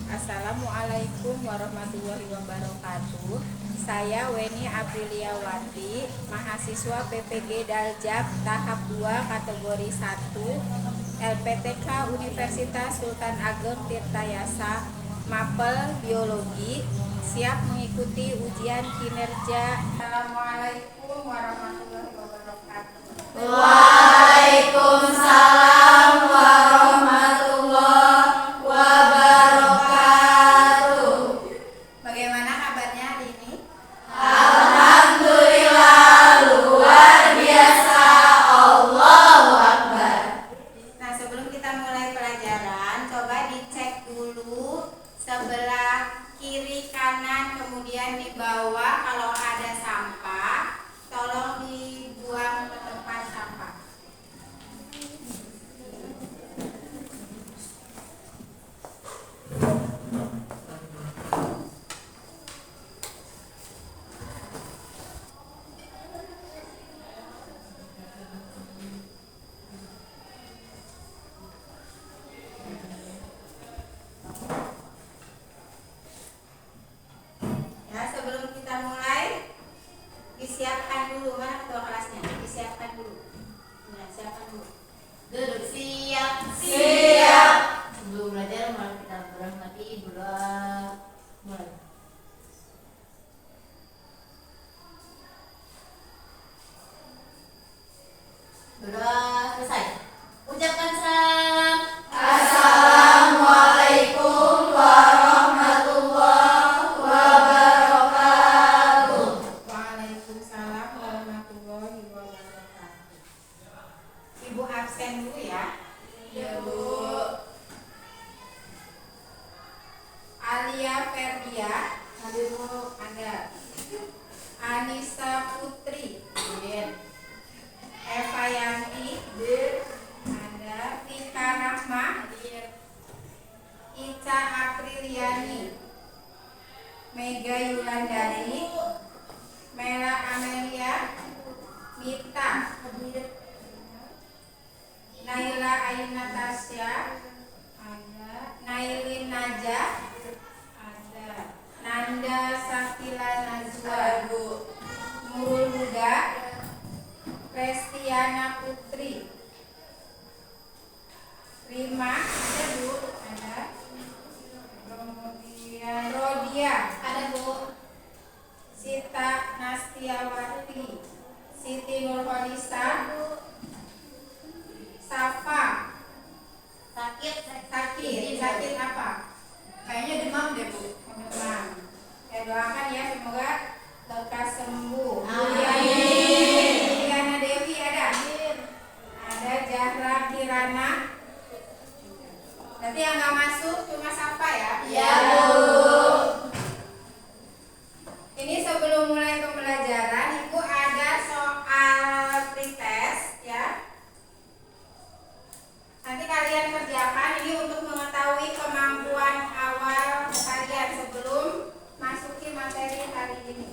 Assalamualaikum warahmatullahi wabarakatuh. Saya Weni Apriliawati, mahasiswa PPG Daljab tahap 2 kategori 1 LPTK Universitas Sultan Ageng Tirtayasa Mapel Biologi, siap mengikuti ujian kinerja. Assalamualaikum warahmatullahi wabarakatuh. Waalaikumsalam warahmatullahi wabarakatuh. Bagaimana kabarnya hari ini? Alhamdulillah, luar biasa. Allahu Akbar. Nah, sebelum kita mulai pelajaran, coba dicek dulu sebelah kiri kanan, kemudian di bawah. Kalau ada sampah, tolong dibuang ke tempat sampah. Ya, sebelum kita mulai, disiapkan dulu. Mana ketua kelasnya? Disiapkan dulu. Nah, siapkan dulu. Duduk siap. Sebelum belajar mari kita berhenti dulu. Mulai. Sudah selesai. Ucapkan salam. Assalamualaikum warahmatullahi wabarakatuh. Waalaikumsalam warahmatullahi wabarakatuh. Ibu absen dulu ya. Ya, Bu. Alia Ferdia, Hadir, Bu. ada. Anissa Putri, Hadir. Eva Yanti, ada. Tika Rahma, Ica Apriliani, Mega Yulandari, Mela Amelia, Mita, Naila Ayu Natasha, ada. Nailin Naja, ada. Nanda Sakila Najwa, Nurul Huda, Restiana Putri, Rima, ada Bu, ada. Kemudian Rodia, Ada, Bu. Sita Nastiawati, Siti Nurholisa, Safa. Sakit apa? Kayaknya demam deh, Bu. Demam. Ya, doakan ya, semoga lekas sembuh. Amin. Diana Dewi ada? Ada. Zahra Kirana. Berarti yang nggak masuk cuma Safa ya? Ya, Bu. Ini sebelum mulai pembelajaran, Ibu ada soal pretest ya. Nanti kalian kerjakan ini untuk mengetahui kemampuan awal kalian sebelum masuki materi hari ini.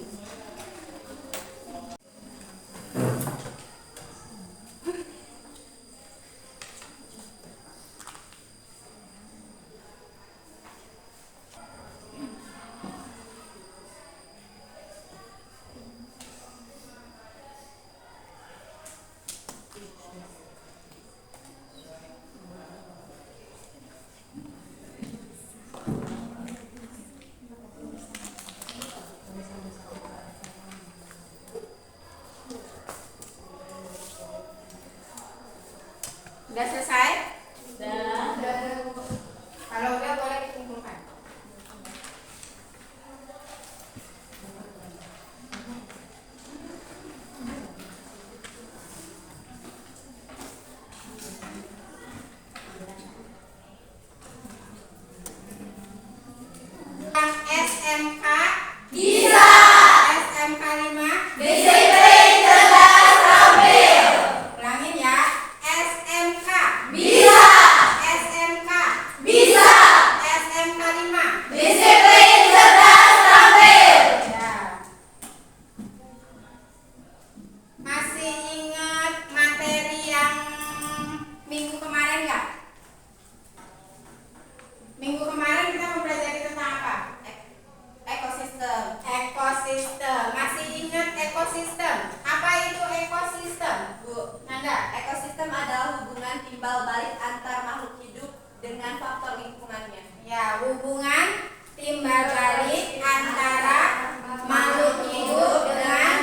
hubungan timbal balik antara makhluk hidup dengan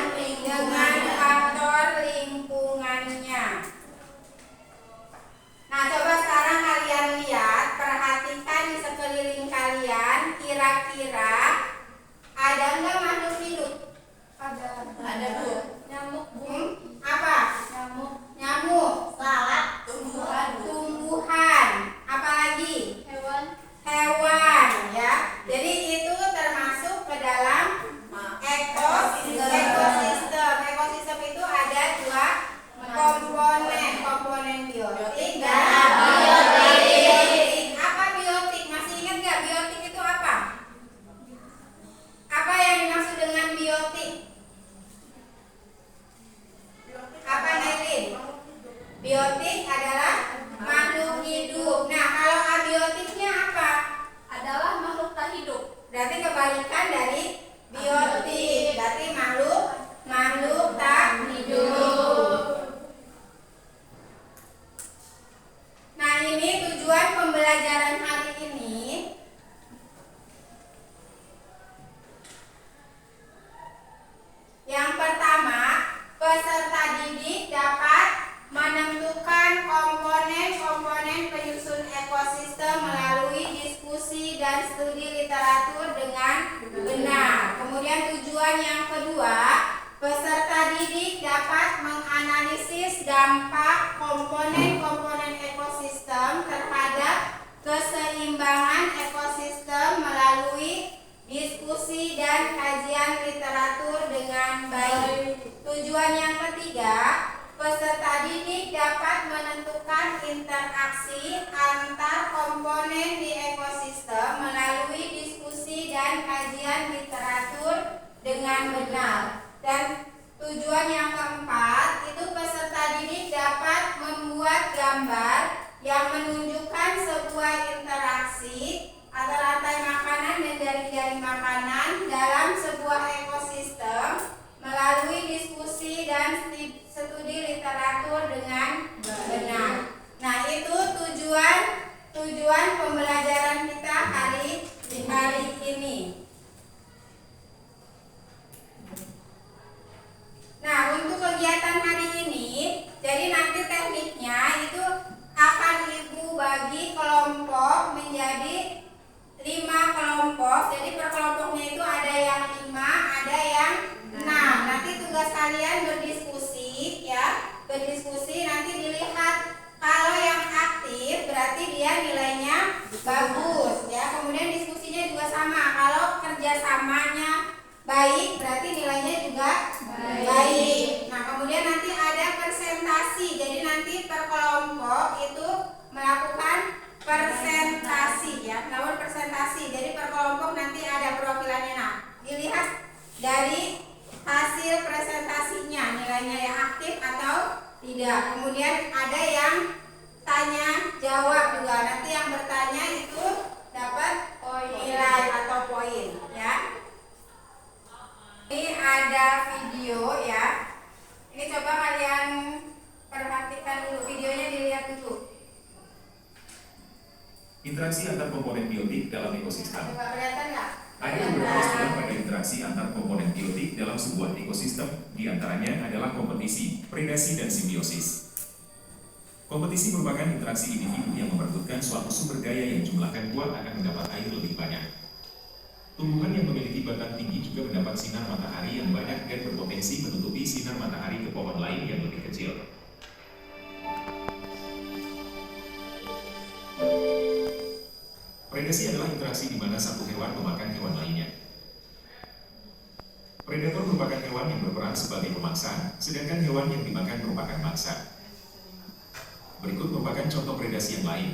faktor lingkungannya. Nah, coba sekarang kalian lihat, perhatikan di sekeliling kalian, kira-kira ada nggak makhluk hidup? Ada Bu. Nyamuk Bu. Apa? Nyamuk. Lalat. Tumbuhan. Apalagi? Hewan. Ya. Jadi itu termasuk ke dalam ekosistem. Ekosistem itu ada dua komponen biotik dan abiotik. Apa biotik? Masih ingat nggak biotik itu apa? Apa yang dimaksud dengan biotik? Apa, Nelin? Biotik adalah makhluk hidup. Nah, kalau abiotiknya apa? Adalah makhluk tak hidup. Berarti kebalikan dari biotik. Berarti makhluk tak hidup. Nah, ini tujuan pembelajaran hari ini. Yang pertama, peserta didik dapat menentukan komponen-komponen penyusun ekosistem melalui diskusi dan studi literatur dengan benar. Kemudian tujuan yang kedua, peserta didik dapat menganalisis dampak komponen-komponen ekosistem terhadap keseimbangan ekosistem melalui diskusi dan kajian literatur dengan baik. Tujuan yang ketiga, peserta didik dapat menentukan interaksi antar komponen di ekosistem melalui diskusi dan kajian literatur dengan benar. Dan tujuan yang keempat, itu peserta didik dapat membuat gambar yang menunjukkan sebuah interaksi antara rantai makanan dan jaring-jaring makanan dalam sebuah ekosistem melalui diskusi dan studi literatur dengan benar. Nah, itu tujuan pembelajaran kita hari ini. Nah, untuk kegiatan hari ini, jadi nanti tekniknya itu akan Ibu bagi kelompok menjadi 5 kelompok. Jadi per kelompoknya itu ada yang 5, ada yang 6. Nanti tugas kalian berdiskusi ya. Berdiskusi nanti dilihat, kalau yang aktif berarti dia nilainya bagus ya. Kemudian diskusinya juga sama. Kalau kerjasamanya baik berarti nilainya juga baik. Nah, kemudian nanti ada presentasi. Jadi nanti per kelompok itu melakukan presentasi ya, melakukan presentasi. Jadi per kelompok nanti ada profilannya. Nah, dilihat dari hasil presentasinya nilainya yang aktif atau tidak. Kemudian ada yang tanya jawab juga. Nanti yang bertanya itu dapat nilai atau poin ya. Ini ada video ya. Ini coba kalian perhatikan dulu, videonya dilihat dulu. Interaksi antar komponen biotik dalam ekosistem. Coba kelihatan nggak? Ada beberapa istilah pada interaksi antar komponen biotik dalam sebuah ekosistem. Di antaranya adalah kompetisi, predasi, dan simbiosis. Kompetisi merupakan interaksi individu yang memperebutkan suatu sumber daya yang jumlahkan kuat akan mendapat air lebih banyak. Tumbuhan yang memiliki batang tinggi juga mendapat sinar matahari yang banyak dan berpotensi menutupi sinar matahari ke pohon lain yang lebih kecil. Predasi adalah interaksi di mana satu hewan memakan hewan lainnya. Predator merupakan hewan yang berperan sebagai pemangsa, sedangkan hewan yang dimakan merupakan mangsa. Berikut merupakan contoh predasi yang lain.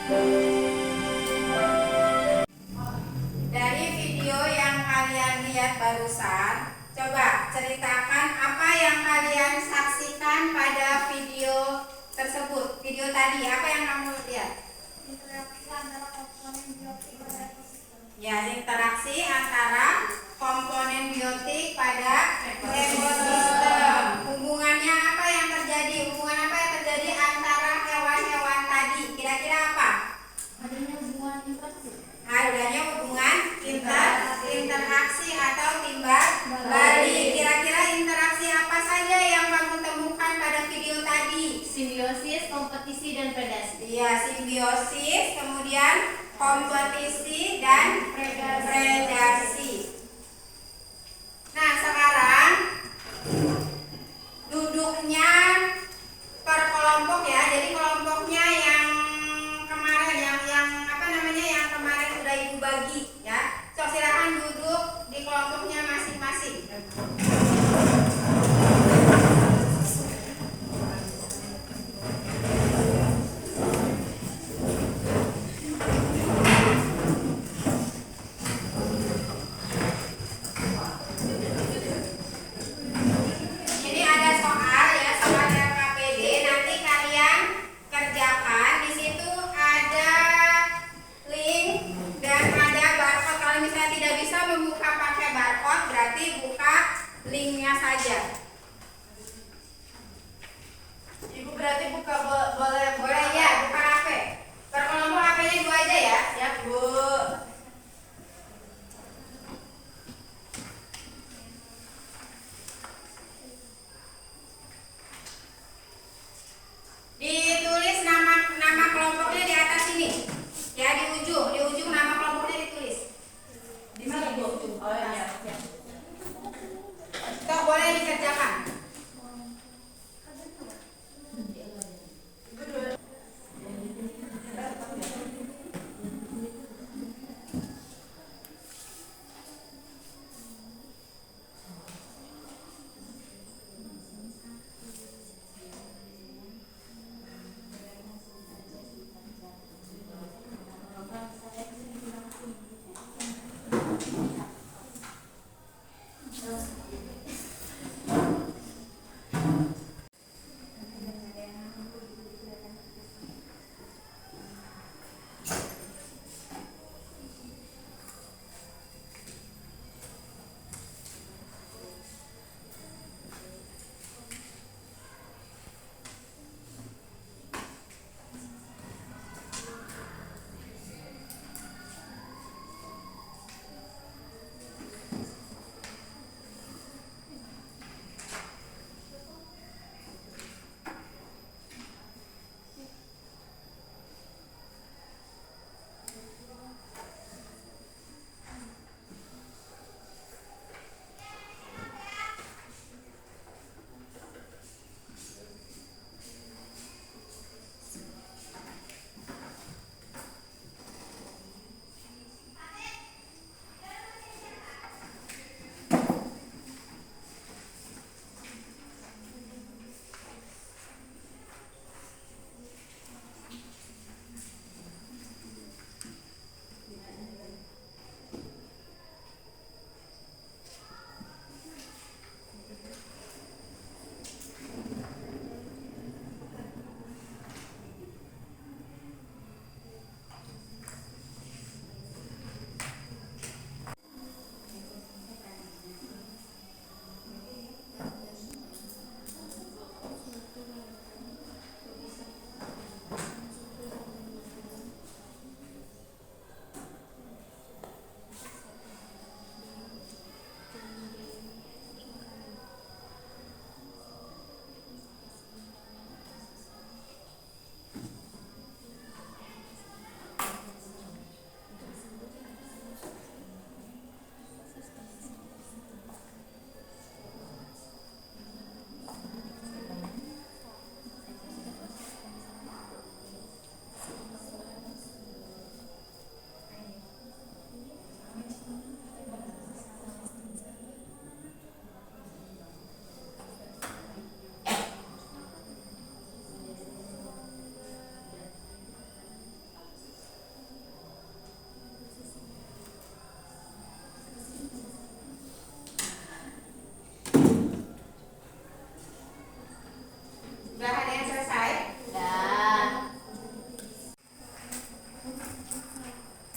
Dari video yang kalian lihat barusan, coba ceritakan apa yang kalian saksikan pada video tersebut. Video tadi, apa yang kamu lihat? Interaksi antara komponen biotik pada ekosistem. Ya, interaksi antara komponen biotik pada ekosistem. Hubungannya apa yang terjadi? Hubungan apa yang terjadi antara hewan-hewan tadi? Kira-kira apa? Adanya hubungan interaksi. Adanya hubungan interaksi atau timbal balik. Kira-kira interaksi apa saja yang kamu temukan pada video tadi? Simbiosis, kompetisi, dan predasi. Iya, simbiosis, kemudian kompetisi dan predasi. Nah, sekarang duduknya per kelompok ya. Jadi kelompoknya yang kemarin yang apa namanya yang kemarin sudah ibu bagi ya. So, silakan duduk di kelompoknya masing-masing. Ini ada soal ya, soal LKPD. Nanti kalian kerjakan. Di situ ada link dan ada barcode. Kalau misalnya tidak bisa membuka pakai barcode, berarti buka linknya saja. Ibu berarti buka boleh Boleh ya, buka HP. Per kelompok HP-nya 2 aja ya. Siap, Bu. Ditulis nama kelompoknya di atas sini. Ya, di ujung nama kelompoknya ditulis. Di mana, Bu? Oh iya, siap. Toh boleh dikerjakan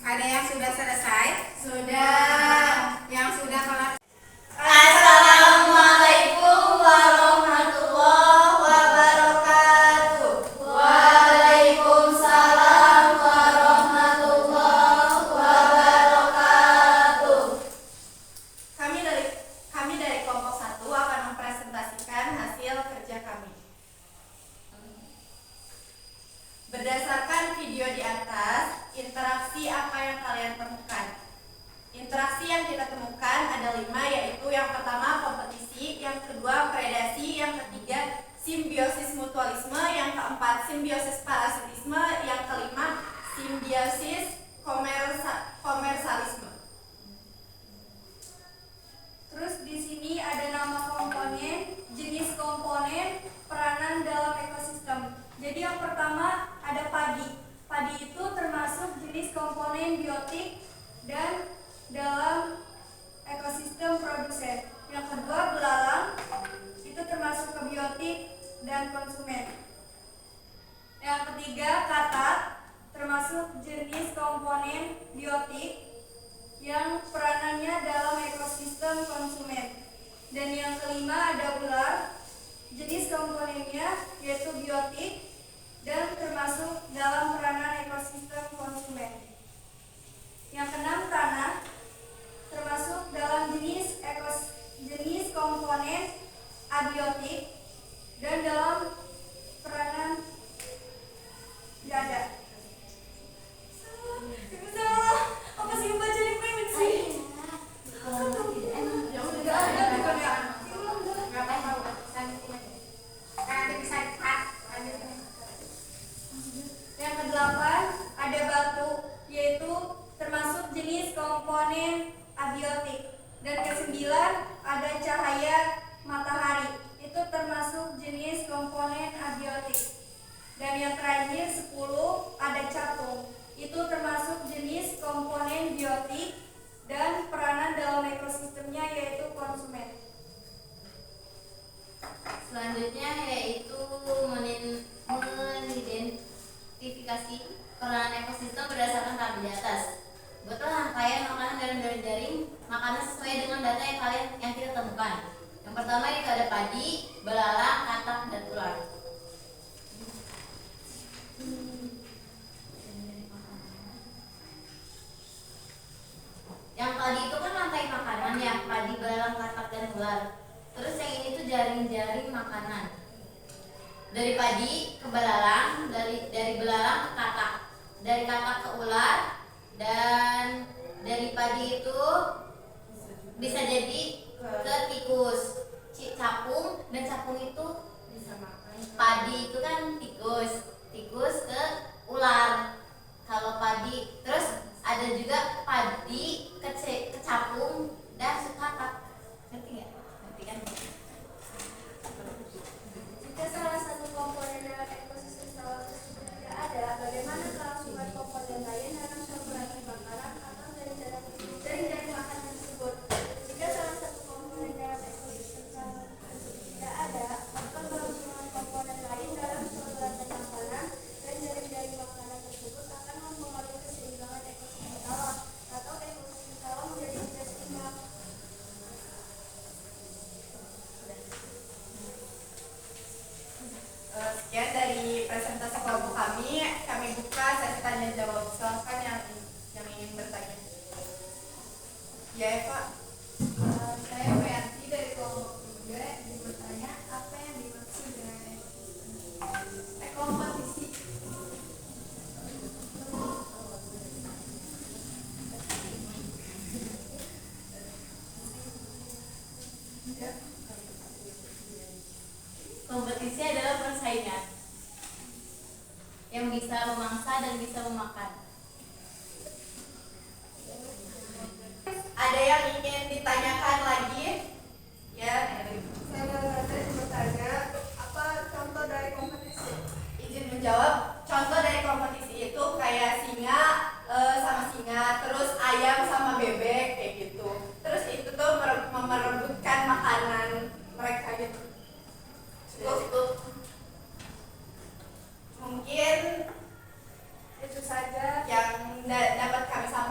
Ada yang sudah selesai? Yang sudah kelar. Assalamualaikum warahmatullahi wabarakatuh. Waalaikumsalam warahmatullahi wabarakatuh. Kami dari kelompok 1 akan mempresentasikan hasil kerja kami. Berdasarkan video di atas, interaksi apa yang kalian temukan? Interaksi yang kita temukan ada 5, yaitu yang pertama kompetisi, yang kedua predasi, yang ketiga simbiosis mutualisme, yang keempat simbiosis parasitisme, yang kelima simbiosis komersalisme. Terus di sini ada nama komponen, jenis komponen, peranan dalam ekosistem. Jadi yang pertama ada padi. Padi itu termasuk jenis komponen biotik dan dalam ekosistem produsen. Yang kedua belalang, itu termasuk ke biotik dan konsumen. Yang ketiga katak, termasuk jenis komponen biotik yang peranannya dalam ekosistem konsumen. Dan yang kelima ada ular, jenis komponennya yaitu biotik dan termasuk dalam peranan ekosistem konsumen. Yang keenam tanah, termasuk dalam jenis komponen abiotik dan dalam peranan gada. Apa sih baca di payment sih? Ya udah, Gak ada bukan ya? Nggak tahu. Nanti bisa lanjut. Yang kedelapan ada batu, yaitu termasuk jenis komponen abiotik. Dan kesembilan ada cahaya matahari, itu termasuk jenis komponen abiotik. Dan yang terakhir 10 ada capung, itu termasuk jenis komponen biotik dan peranan dalam ekosistemnya yaitu konsumen. Selanjutnya yaitu mengidentifikasi peranan ekosistem berdasarkan tabel di atas. Buatlah rangkaian makanan dalam jaring makanan sesuai dengan data yang kita temukan. Yang pertama itu ada padi, belalang, katak, dan ular. Yang tadi itu kan rantai makanan ya, padi, belalang, katak, dan ular. Terus yang ini tuh jaring-jaring makanan. Dari padi ke belalang, dari belalang ke katak, dari katak ke ular, dan dari padi itu bisa jadi ke tikus, capung, dan capung itu bisa makan. Padi itu kan tikus ke ular. Kalau padi, terus ada juga padi ke capung dan ke katak. Ngerti nggak? Ngerti kan? Jika salah satu komponen dalam ekosistem salah tersebut tidak ada, bagaimana kelangsungan komponen lain dalam suatu rantai makanan atau jaring-jaring makanan tersebut? Jika salah satu komponen dalam ekosistem salah tersebut tidak ada, maka kelangsungan komponen lain dalam suatu rantai makanan dan jaring-jaring makanan tersebut akan mempengaruhi keseimbangan ekosistem alam atau ekosistem alam menjadi tidak seimbang. Sekian dari presentasi kelompok kami buka sesi tanya jawab. Silakan yang ingin bertanya. Ya Eva. Saya Feyanti dari kelompok 3 ingin bertanya apa yang dimaksud dengan ekompetisi. Kompetisi adalah persaingan yang bisa memangsa dan bisa memakan. Ada yang ingin ditanyakan lagi? Ya. Saya bertanya apa contoh dari kompetisi? Izin menjawab. Contoh dari kompetisi itu kayak singa sama singa, terus ayam sama bebek kayak gitu. Terus itu tuh memerebutkan makanan mereka gitu. Cukup. Mungkin Itu saja yang dapat kami sampaikan.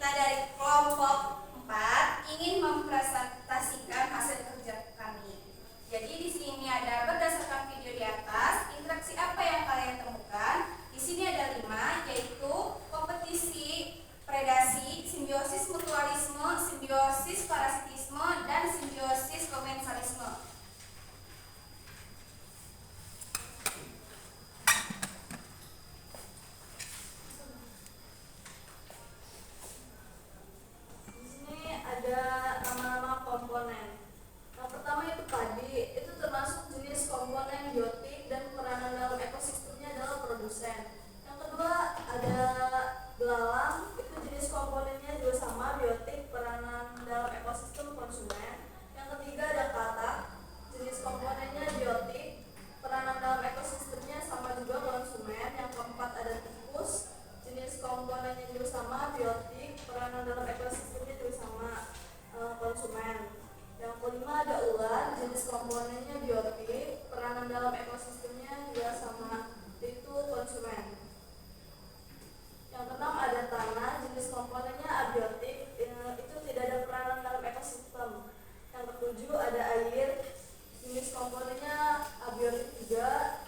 Kita dari kelompok 4 ingin mempresentasikan hasil kerja kami. Jadi di sini ada berdasarkan video di atas, interaksi apa yang kalian temukan. Di sini ada 5, yaitu kompetisi, predasi, simbiosis mutualisme, simbiosis parasitisme, dan simbiosis komensalisme. Ada nama-nama komponen. Yang pertama itu padi, itu termasuk jenis komponen biotik dan peranan dalam ekosistemnya adalah produsen. Yang kedua ada belalang, itu jenis komponennya juga sama, biotik, peranan dalam ekosistem konsumen. Yang ketiga ada katak, jenis komponennya biotik, peranan dalam ekosistemnya sama juga konsumen. Yang keempat ada tikus, jenis komponennya juga sama, biotik, peranan dalam ekosistemnya juga sama, konsumen. Yang kelima ada ular, jenis komponennya biotik, peranan dalam ekosistemnya juga sama, itu konsumen. Yang keenam ada tanah, jenis komponennya abiotik, itu tidak ada peranan dalam ekosistem. Yang ketujuh ada air, jenis komponennya abiotik juga,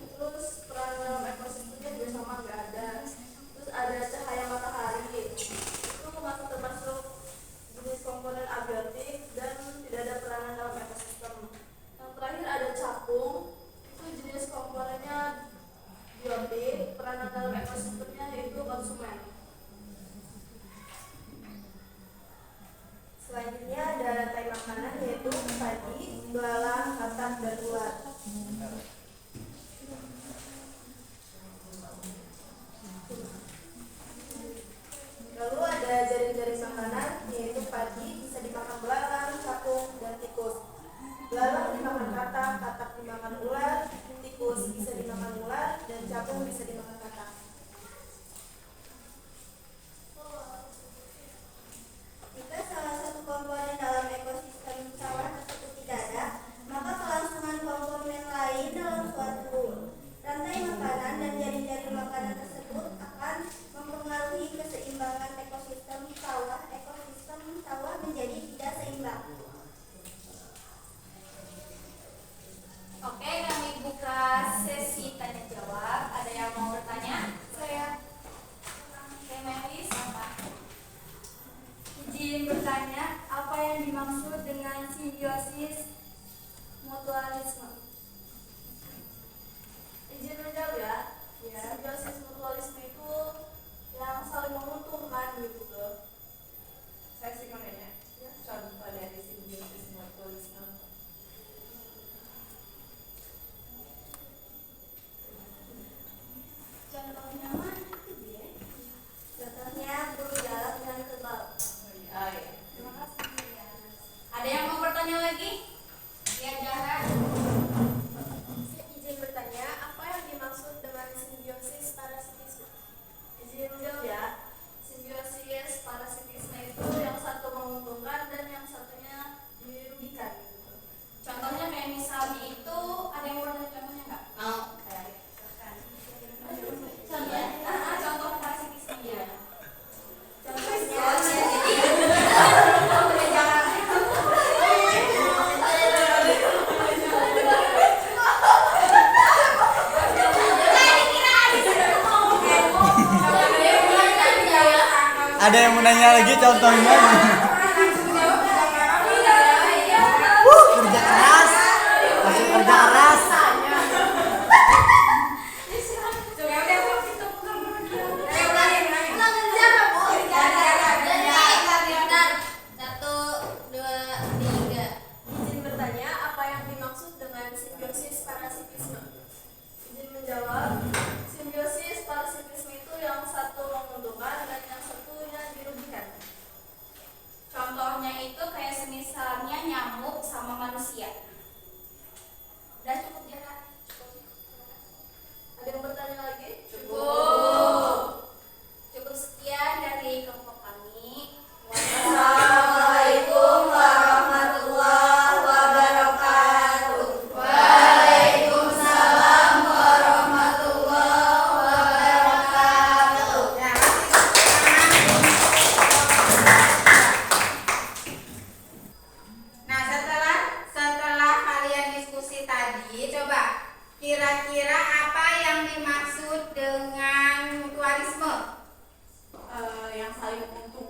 terus peranan dalam ekosistemnya juga sama, nggak ada. Terus ada cahaya matahari, itu masuk termasuk jenis komponen abiotik dan tidak ada peranan dalam ekosistem. Yang terakhir ada capung, itu jenis komponennya biotik, peranan dalam ekosistemnya yaitu konsumen. Selanjutnya ada rantai makanan yaitu padi, belalang, katak, dan ulat. Lalu ada jaring-jaring makanan yaitu padi bisa dimakan belalang, capung, dan tikus. Belalang dimakan katak, katak dimakan ular, tikus bisa dimakan ular, dan capung bisa dimakan katak. Jika salah satu komponen dalam ekosistem sawah tersebut tidak ada, maka kelangsungan komponen lain dalam suatu rantai makanan dan jaring-jaring makanan tersebut akan mempengaruhi keseimbangan ekosistem sawah. Ekosistem sawah menjadi tidak seimbang. Oke, kami buka sesi tanya jawab. Ada yang mau bertanya? Saya Melis, apa? Izin bertanya, apa yang dimaksud dengan simbiosis mutualisme? Izin menjawab ya. Simbiosis mutualisme itu yang saling menguntungkan gitu tuh. Saya sih makanya contoh dari simbiosis mutualisme. Contohnya mana itu dia? Contohnya burung jalak dengan kebab. Terima kasih. Ada yang mau bertanya lagi? Ya, Zahra. Izin bertanya, apa yang dimaksud dengan simbiosis parasitisme? Izin menjawab ya. Simbiosis parasitisme itu yang satu menguntungkan dan yang satunya dirugikan gitu. Contohnya kayak misalnya itu, ada yang mau bertanya contohnya nggak? Mau. Contoh parasitisme ya. Contohnya Ada yang mau nanya lagi contohnya? Kerja keras, masih kerja keras. Satu, dua, tiga. Izin bertanya, apa yang dimaksud dengan simbiosis parasitisme? Izin menjawab, simbiosis parasitisme itu yang satu menguntungkan dan yang satunya dirugikan.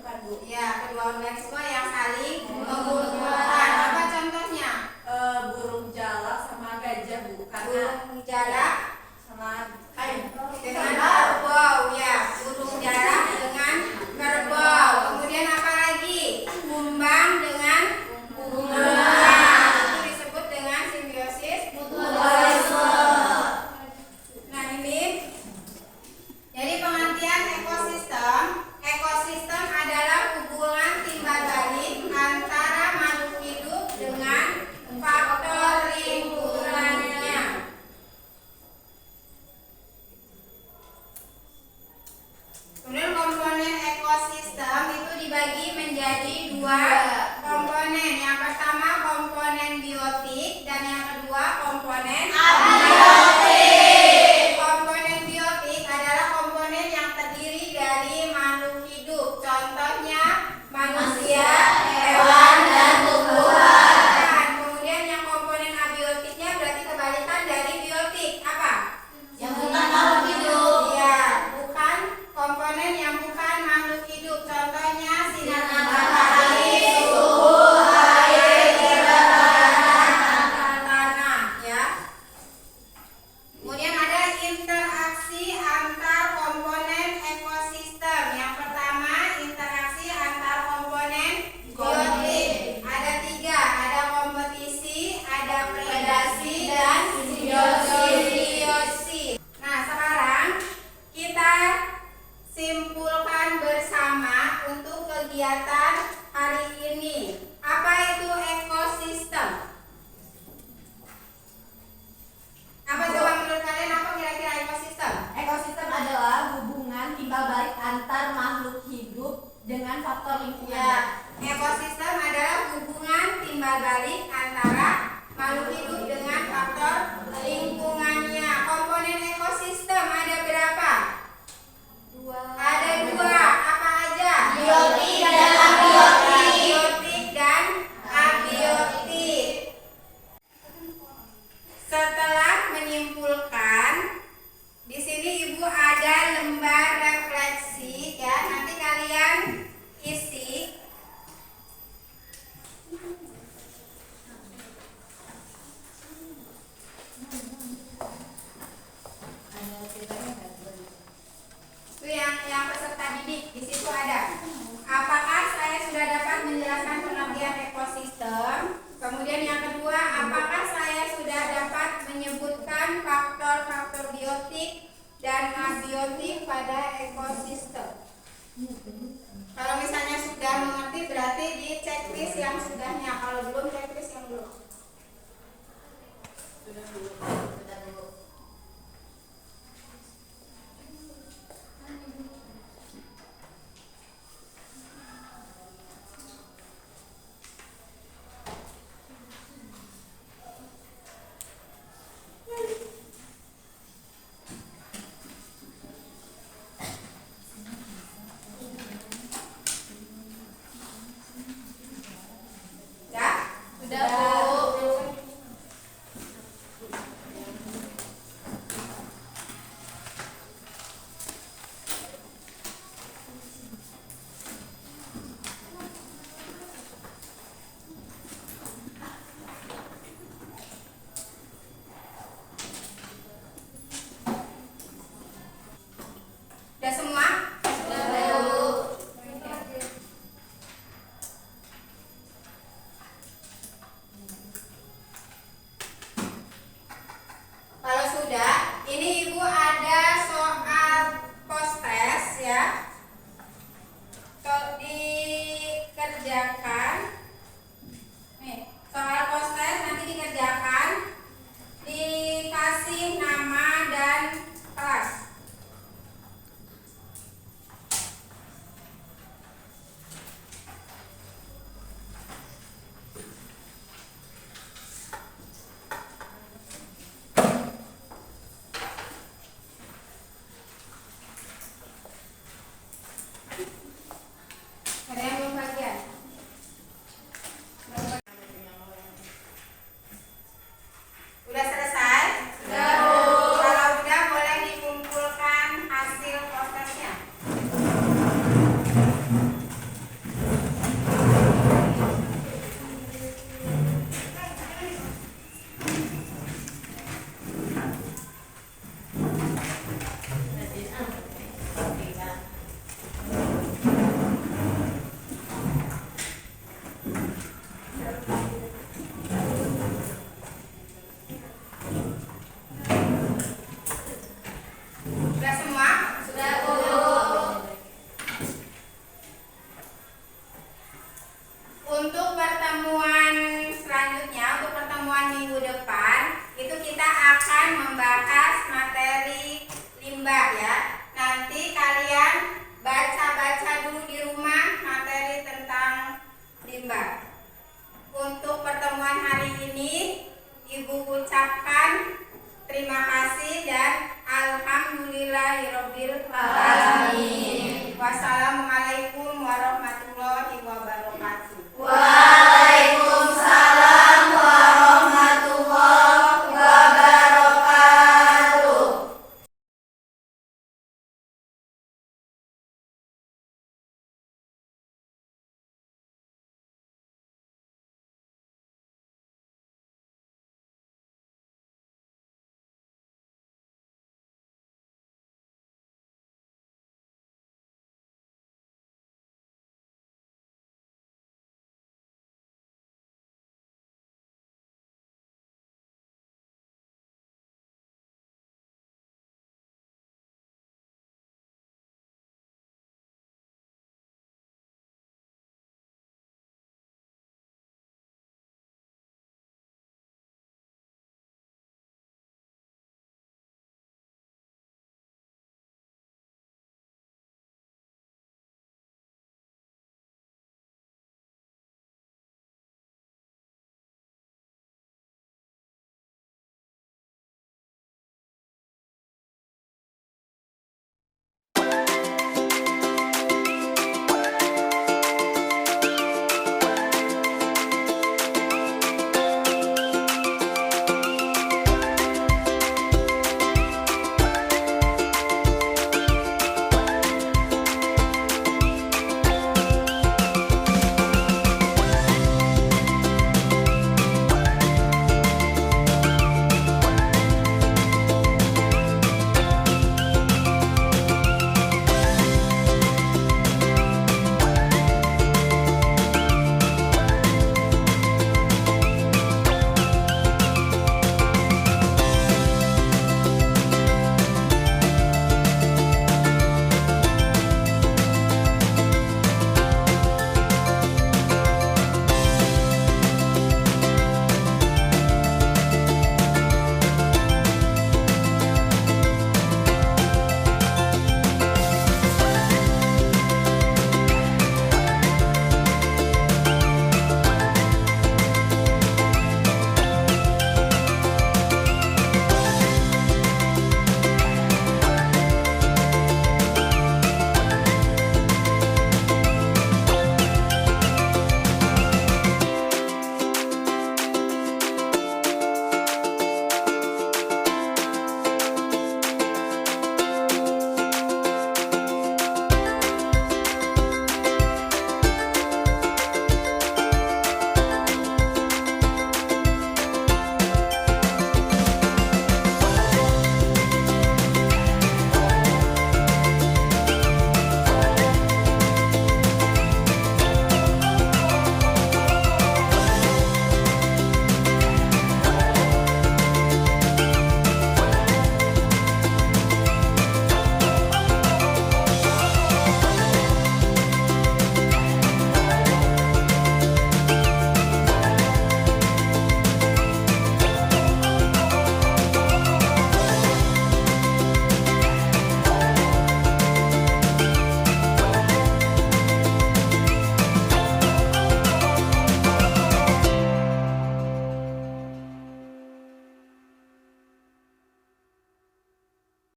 bukan Bu? Ya, kedua organisme yang saling mengumpulkan. Apa contohnya? Burung jalak sama gajah Bu, karena Burung jalak sama dengan kerbau, ya. Burung jalak dengan kerbau. Kemudian apa lagi? Kumbang dengan bunga. Itu disebut dengan simbiosis mutualisme. Nah, ini jadi pengertian ekosistem. Ekosistem adalah hubungan timbal balik antara makhluk hidup dengan faktor lingkungannya. Kemudian komponen ekosistem itu dibagi menjadi dua komponen. Yang pertama komponen biotik dan yang kedua komponen abiotik. Komponen biotik adalah komponen yang terdiri dari makhluk hidup. Contohnya manusia, hewan, dan tumbuhan. Kemudian yang komponen abiotiknya berarti kebalikan dari biotik. Apa? Yang bukan makhluk hidup. Ya, bukan komponen yang bukan makhluk hidup. Contohnya sinar matahari, suhu, air, kelembapan tanah, ya. Kemudian ada interaksi antar komponen ekosistem. Yang pertama interaksi antar komponen biotik. Ada 3, ada kompetisi, ada predasi, dan simbiosis. Nah, sekarang kita simpulkan bersama untuk kegiatan hari ini. Apa itu ekosistem? Apa coba menurut kalian apa kira-kira ekosistem? ekosistem adalah hubungan timbal balik antar makhluk hidup dengan faktor lingkungan. Ya, ekosistem adalah hubungan timbal balik antara makhluk hidup dengan faktor lingkungannya. Komponen ekosistem ada berapa? Ada 2. Apa aja? Biotik dan abiotik. Biotik dan abiotik. Setelah menyimpulkan, di sini Ibu ada lembar refleksi, ya. Nanti kalian isi. Itu yang peserta didik di situ ada. Apakah saya sudah dapat menjelaskan pengertian ekosistem? Kemudian yang kedua, apakah saya sudah dapat menyebutkan faktor-faktor biotik dan abiotik pada ekosistem? Kalau misalnya sudah mengerti berarti di checklist yang sudahnya. Kalau belum, checklist yang belum. Sudah Bu. Ya? Sudah Bu. Udah semua? Sudah Bu. Kalau sudah, ini Ibu ada soal post-test, ya. Dikerjakan. Nih, soal post-test nanti dikerjakan. Dikasih nama dan kelas. Ada yang belum bagian? Udah selesai? minggu depan itu kita akan membahas materi limbah ya. Nanti kalian baca-baca dulu di rumah materi tentang limbah. Untuk pertemuan hari ini Ibu ucapkan terima kasih dan alhamdulillahirabbil alamin.